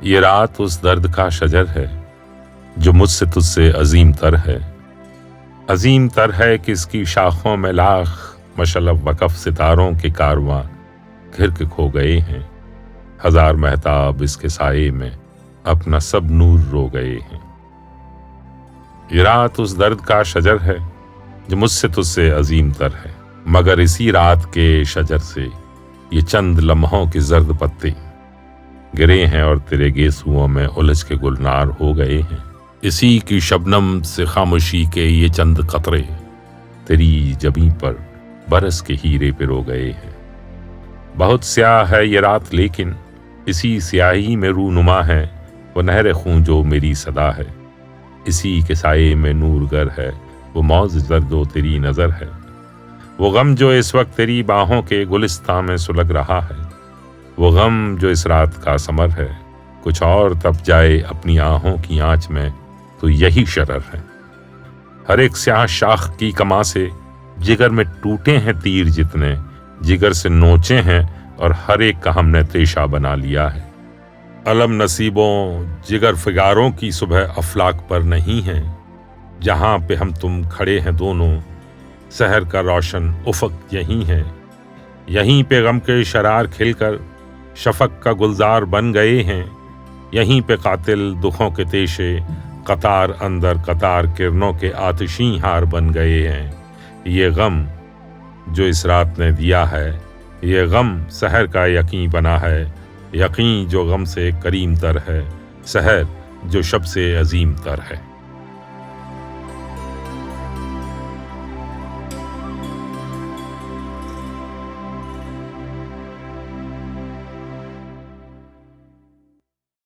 یہ رات اس درد کا شجر ہے جو مجھ سے تجھ سے عظیم تر ہے، عظیم تر ہے کہ اس کی شاخوں میں لاکھ مشلب وقف ستاروں کے کارواں گھر کے کھو گئے ہیں، ہزار مہتاب اس کے سائے میں اپنا سب نور رو گئے ہیں۔ یہ رات اس درد کا شجر ہے جو مجھ سے تجھ سے عظیم تر ہے، مگر اسی رات کے شجر سے یہ چند لمحوں کے زرد پتے گرے ہیں اور تیرے گیسوؤں میں الجھ کے گلنار ہو گئے ہیں۔ اسی کی شبنم سے خاموشی کے یہ چند قطرے تیری جبیں پر برس کے ہیرے پہ رو گئے ہیں۔ بہت سیاہ ہے یہ رات لیکن اسی سیاہی میں رونما ہے وہ نہر خون جو میری صدا ہے، اسی کے سائے میں نور گر ہے وہ موج زرد و تیری نظر ہے، وہ غم جو اس وقت تیری باہوں کے گلستان میں سلگ رہا ہے، وہ غم جو اس رات کا ثمر ہے، کچھ اور تپ جائے اپنی آہوں کی آنچ میں تو یہی شرر ہے۔ ہر ایک سیاہ شاخ کی کماں سے جگر میں ٹوٹے ہیں تیر جتنے، جگر سے نوچے ہیں اور ہر ایک کا ہم نے تیشہ بنا لیا ہے۔ علم نصیبوں جگر فگاروں کی صبح افلاک پر نہیں ہے، جہاں پہ ہم تم کھڑے ہیں دونوں سحر کا روشن افق یہی ہے، یہیں پہ غم کے شرار کھل کر شفق کا گلزار بن گئے ہیں، یہیں پہ قاتل دکھوں کے تیشے قطار اندر قطار کرنوں کے آتشیں ہار بن گئے ہیں۔ یہ غم جو اس رات نے دیا ہے، یہ غم سحر کا یقین بنا ہے، یقین جو غم سے کریم تر ہے، سحر جو شب سے عظیم تر ہے۔